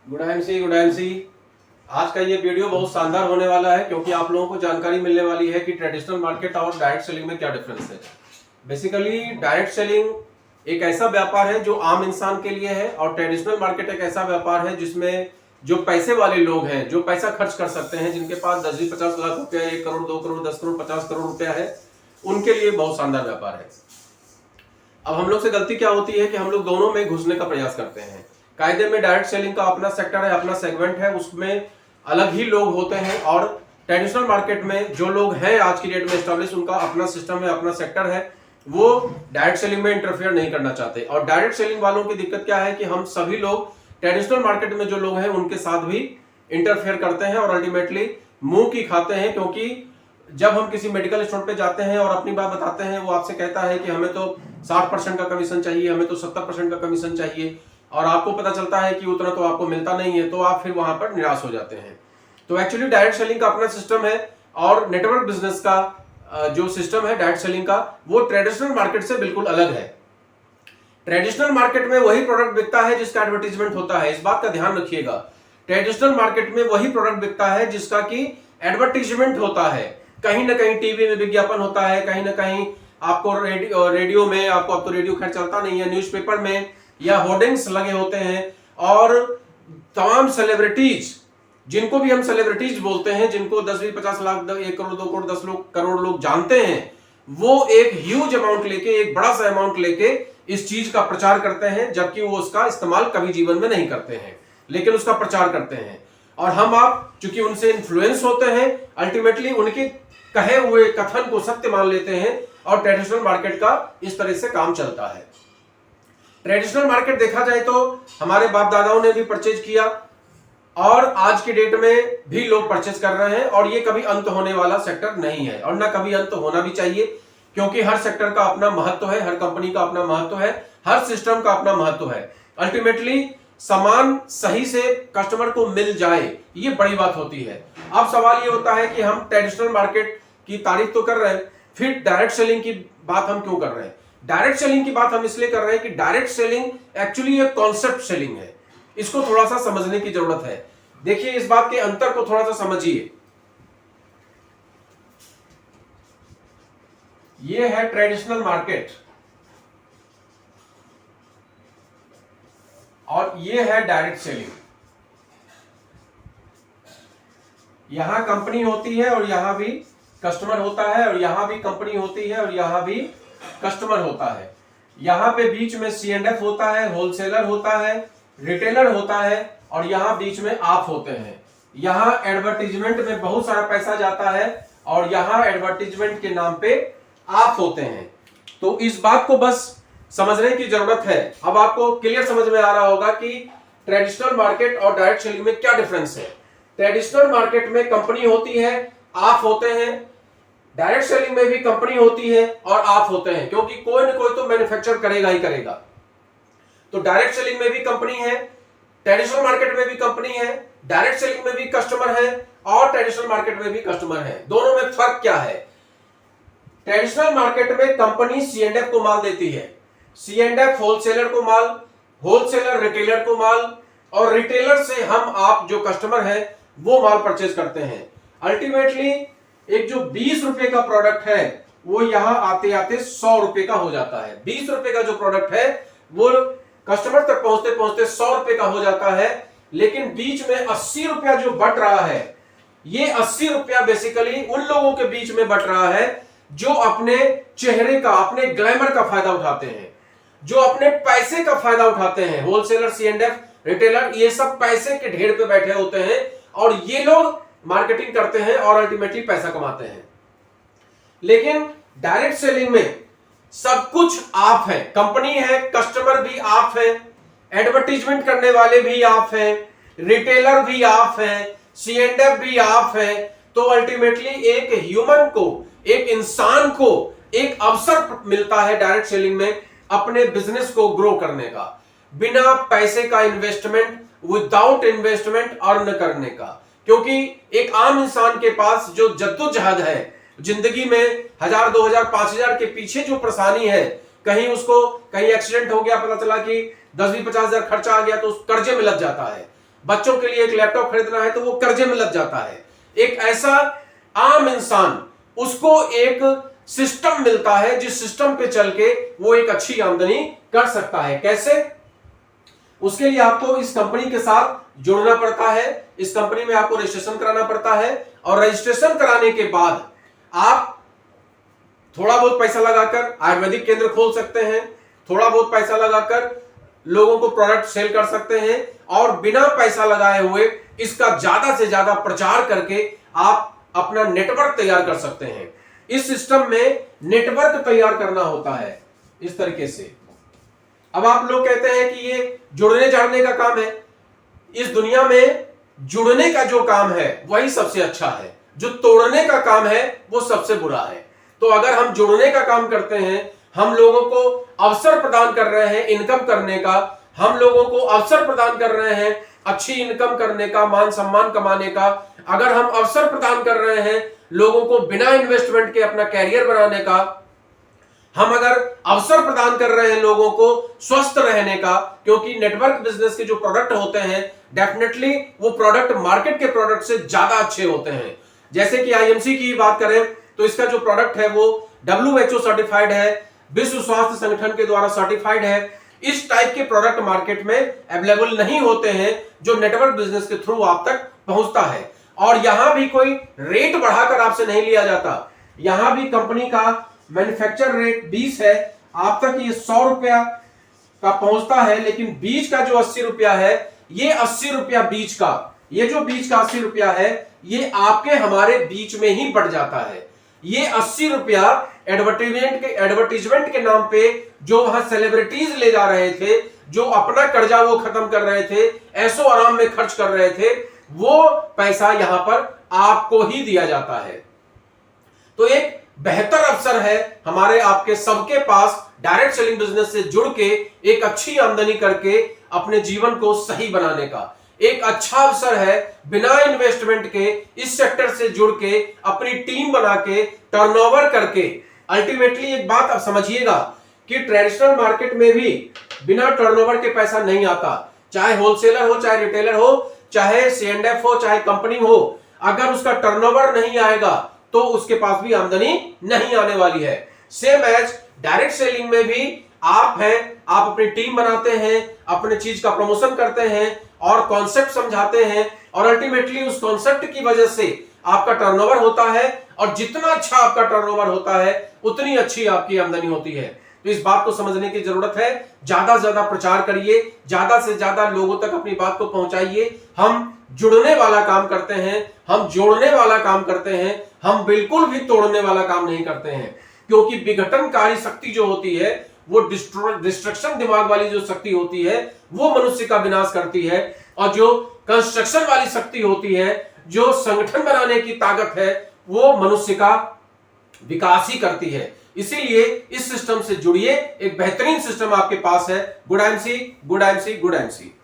Good MC good MC. आज का ये वीडियो बहुत शानदार होने वाला है क्योंकि आप लोगों को जानकारी मिलने वाली है कि ट्रेडिशनल मार्केट और डायरेक्ट सेलिंग में क्या डिफरेंस है। बेसिकली डायरेक्ट सेलिंग एक ऐसा व्यापार है जो आम इंसान के लिए है और ट्रेडिशनल मार्केट एक ऐसा व्यापार है जिसमें जो पैसे वाले लोग हैं, जो पैसा खर्च कर सकते हैं, जिनके पास 10-50 लाख रुपया, 1 करोड़, 2 करोड़, 10 करोड़, 50 करोड़ रुपया है, उनके लिए बहुत शानदार व्यापार है। अब हम लोग से गलती क्या होती है कि हम लोग दोनों में घुसने का प्रयास करते हैं। कायदे में डायरेक्ट सेलिंग का अपना सेक्टर है, अपना सेगमेंट है, उसमें अलग ही लोग होते हैं और ट्रेडिशनल मार्केट में जो लोग हैं आज की डेट में एस्टेब्लिश, उनका अपना सिस्टम है, अपना सेक्टर है, वो डायरेक्ट सेलिंग में इंटरफेयर नहीं करना चाहते। और डायरेक्ट सेलिंग वालों की दिक्कत क्या है कि हम सभी लोग ट्रेडिशनल मार्केट में जो लोग हैं उनके साथ भी इंटरफेयर करते हैं और अल्टीमेटली मुंह की खाते हैं। क्योंकि जब हम किसी मेडिकल स्टोर पे जाते हैं और अपनी बात बताते हैं, वो आपसे कहता है कि हमें तो 60% का कमीशन चाहिए, हमें तो 70% का कमीशन चाहिए, और आपको पता चलता है कि उतना तो आपको मिलता नहीं है, तो आप फिर वहां पर निराश हो जाते हैं। तो एक्चुअली डायरेक्ट सेलिंग का अपना सिस्टम है और नेटवर्क बिजनेस का जो सिस्टम है डायरेक्ट सेलिंग का, वो ट्रेडिशनल मार्केट से बिल्कुल अलग है। ट्रेडिशनल मार्केट में वही प्रोडक्ट बिकता है जिसका एडवर्टीजमेंट होता है, इस बात का ध्यान रखिएगा। ट्रेडिशनल मार्केट में वही प्रोडक्ट बिकता है जिसका कि एडवर्टीजमेंट होता है। कहीं ना कहीं टीवी में विज्ञापन होता है, कहीं ना कहीं आपको रेडियो में, आपको अब तो रेडियो खैर चलता नहीं है, न्यूज़पेपर में या होर्डिंग्स लगे होते हैं। और तमाम सेलिब्रिटीज, जिनको भी हम सेलिब्रिटीज बोलते हैं, जिनको 10-20-50 लाख, 1 करोड़, 2 करोड़, 10 करोड़ लोग जानते हैं, वो एक ह्यूज अमाउंट लेके, एक बड़ा सा अमाउंट लेके इस चीज का प्रचार करते हैं, जबकि वो उसका इस्तेमाल कभी जीवन में नहीं करते हैं, लेकिन उसका प्रचार करते हैं। और हम आप चूंकि उनसे इन्फ्लुएंस होते हैं, अल्टीमेटली उनके कहे हुए कथन को सत्य मान लेते हैं और ट्रेडिशनल मार्केट का इस तरह से काम चलता है। ट्रेडिशनल मार्केट देखा जाए तो हमारे बाप दादाओं ने भी परचेज किया और आज की डेट में भी लोग परचेज कर रहे हैं, और ये कभी अंत होने वाला सेक्टर नहीं है और ना कभी अंत होना भी चाहिए, क्योंकि हर सेक्टर का अपना महत्व है, हर कंपनी का अपना महत्व है, हर सिस्टम का अपना महत्व है। अल्टीमेटली सामान सही से कस्टमर को मिल जाए, ये बड़ी बात होती है। अब सवाल ये होता है कि हम ट्रेडिशनल मार्केट की तारीफ तो कर रहे हैं, फिर डायरेक्ट सेलिंग की बात हम क्यों कर रहे हैं? डायरेक्ट सेलिंग की बात हम इसलिए कर रहे हैं कि डायरेक्ट सेलिंग एक्चुअली एक कॉन्सेप्ट सेलिंग है। इसको थोड़ा सा समझने की जरूरत है। देखिए, इस बात के अंतर को थोड़ा सा समझिए। ये है ट्रेडिशनल मार्केट और ये है डायरेक्ट सेलिंग। यहां कंपनी होती है और यहां भी कस्टमर होता है, और यहां भी कंपनी होती है और यहां भी कस्टमर होता है। यहां पे बीच में C&F होता है, होलसेलर होता है, रिटेलर होता है, और यहां बीच में आप होते हैं। यहां एडवर्टीजमेंट में बहुत सारा पैसा जाता है और यहां एडवर्टीजमेंट के नाम पे आप होते हैं। तो इस बात को बस समझने की जरूरत है। अब आपको क्लियर समझ में आ रहा होगा कि ट्रेडिशनल मार्केट और डायरेक्ट सेलिंग में क्या डिफरेंस है। ट्रेडिशनल मार्केट में कंपनी होती है, आप होते हैं। डायरेक्ट सेलिंग में भी कंपनी होती है और आप होते हैं, क्योंकि कोई ना कोई तो मैन्युफैक्चर करेगा ही करेगा। तो डायरेक्ट सेलिंग में भी कंपनी है, ट्रेडिशनल मार्केट में भी कंपनी है, डायरेक्ट सेलिंग में भी कस्टमर है और ट्रेडिशनल मार्केट में भी कस्टमर है। दोनों में फर्क क्या है? ट्रेडिशनल मार्केट में कंपनी C&F को माल देती है, C&F होलसेलर को माल, होलसेलर रिटेलर को माल, और रिटेलर से हम आप जो कस्टमर है वो माल परचेज करते हैं। अल्टीमेटली एक जो 20 रुपए का प्रोडक्ट है वो यहां आते आते 100 रुपए का हो जाता है। 20 रुपए का जो प्रोडक्ट है वो कस्टमर तक पहुंचते पहुंचते 100 रुपए का हो जाता है, लेकिन बीच में 80 रुपया जो बट रहा है, ये 80 रुपया बेसिकली उन लोगों के बीच में बट रहा है जो अपने चेहरे का, अपने ग्लैमर का फायदा उठाते हैं, जो अपने पैसे का फायदा उठाते हैं। होलसेलर, C&F, रिटेलर, ये सब पैसे के ढेर पे बैठे होते हैं और ये लोग मार्केटिंग करते हैं और अल्टीमेटली पैसा कमाते हैं। लेकिन डायरेक्ट सेलिंग में सब कुछ आप है, कंपनी है, कस्टमर भी आप है, एडवर्टीजमेंट करने वाले भी आप हैं, रिटेलर भी आप हैं, C&F भी आप हैं। तो अल्टीमेटली एक ह्यूमन को, एक इंसान को एक अवसर मिलता है डायरेक्ट सेलिंग में अपने बिजनेस को ग्रो करने का, बिना पैसे का इन्वेस्टमेंट, विदाउट इन्वेस्टमेंट अर्न करने का। क्योंकि एक आम इंसान के पास जो जद्दोजहद है जिंदगी में, 1000, 2000, 5000 के पीछे जो परेशानी है, कहीं उसको कहीं एक्सीडेंट हो गया, पता चला कि 10-20-50 हजार खर्चा आ गया तो उस कर्जे में लग जाता है। बच्चों के लिए एक लैपटॉप खरीदना है तो वो कर्जे में लग जाता है। एक ऐसा आम इंसान, उसको एक सिस्टम मिलता है जिस सिस्टम पे चल के वो एक अच्छी आमदनी कर सकता है। कैसे? उसके लिए आपको इस कंपनी के साथ जुड़ना पड़ता है, इस कंपनी में आपको रजिस्ट्रेशन कराना पड़ता है, और रजिस्ट्रेशन कराने के बाद आप थोड़ा बहुत पैसा लगाकर आयुर्वेदिक केंद्र खोल सकते हैं, थोड़ा बहुत पैसा लगाकर लोगों को प्रोडक्ट सेल कर सकते हैं, और बिना पैसा लगाए हुए इसका ज्यादा से ज्यादा प्रचार करके आप अपना नेटवर्क तैयार कर सकते हैं। इस सिस्टम में नेटवर्क तैयार करना होता है इस तरीके से। अब आप लोग कहते हैं कि ये जुड़ने जाड़ने का काम है। इस दुनिया में जुड़ने का जो काम है वही सबसे अच्छा है, जो तोड़ने का काम है वो सबसे बुरा है। तो अगर हम जुड़ने का काम करते हैं, हम लोगों को अवसर प्रदान कर रहे हैं इनकम करने का, हम लोगों को अवसर प्रदान कर रहे हैं अच्छी इनकम करने का, मान सम्मान कमाने का, अगर हम अवसर प्रदान कर रहे हैं लोगों को बिना इन्वेस्टमेंट के अपना कैरियर बनाने का, हम अगर अवसर प्रदान कर रहे हैं लोगों को स्वस्थ रहने का, क्योंकि नेटवर्क बिजनेस के जो प्रोडक्ट होते हैं डेफिनेटली वो प्रोडक्ट मार्केट के प्रोडक्ट से ज्यादा अच्छे होते हैं। जैसे कि आईएमसी की बात करें तो इसका जो प्रोडक्ट है वो WHO सर्टिफाइड है, विश्व स्वास्थ्य संगठन के द्वारा सर्टिफाइड है। इस टाइप के प्रोडक्ट मार्केट में अवेलेबल नहीं होते हैं जो नेटवर्क बिजनेस के थ्रू आप तक पहुंचता है। और यहां भी कोई रेट बढ़ाकर आपसे नहीं लिया जाता, यहां भी कंपनी का मैन्युफैक्चर रेट 20 है, आप तक ये 100 रुपया का पहुंचता है, लेकिन बीज का जो 80 रुपया है, ये 80 रुपया बीज का, ये जो बीज का 80 रुपया है ये आपके हमारे बीच में ही बढ़ जाता है। ये 80 रुपया एडवर्टीजमेंट के नाम पे जो वहां सेलिब्रिटीज ले जा रहे थे, जो अपना कर्जा वो खत्म कर रहे थे, ऐसो आराम में खर्च कर रहे थे, वो पैसा यहां पर आपको ही दिया जाता है। तो एक बेहतर अवसर है हमारे आपके सबके पास डायरेक्ट सेलिंग बिजनेस से जुड़ के एक अच्छी आमदनी करके अपने जीवन को सही बनाने का। एक अच्छा अवसर है बिना इन्वेस्टमेंट के इस सेक्टर से जुड़ के अपनी टीम बना के टर्नओवर करके। अल्टीमेटली एक बात आप समझिएगा कि ट्रेडिशनल मार्केट में भी बिना टर्नओवर के पैसा नहीं आता, चाहे होलसेलर हो, चाहे रिटेलर हो, चाहे C&F हो, चाहे कंपनी हो, अगर उसका टर्नओवर नहीं आएगा तो उसके पास भी आमदनी नहीं आने वाली है। सेम एज डायरेक्ट सेलिंग में भी आप हैं, आप अपनी टीम बनाते हैं, अपने चीज का प्रमोशन करते हैं और कॉन्सेप्ट समझाते हैं, और अल्टीमेटली उस कॉन्सेप्ट की वजह से आपका टर्नओवर होता है, और जितना अच्छा आपका टर्नओवर होता है उतनी अच्छी आपकी आमदनी होती है। तो इस बात को समझने की जरूरत है। ज्यादा से ज्यादा प्रचार करिए, ज्यादा से ज्यादा लोगों तक अपनी बात को पहुंचाइए। हम जुड़ने वाला काम करते हैं, हम जोड़ने वाला काम करते हैं, हम बिल्कुल भी तोड़ने वाला काम नहीं करते हैं। क्योंकि विघटनकारी शक्ति जो होती है, वो डिस्ट्रक्शन दिमाग वाली जो शक्ति होती है वो मनुष्य का विनाश करती है, और जो कंस्ट्रक्शन वाली शक्ति होती है, जो संगठन बनाने की ताकत है, वो मनुष्य का विकास ही करती है। इसीलिए इस सिस्टम से जुड़िए, एक बेहतरीन सिस्टम आपके पास है। Good MC, good MC, good MC.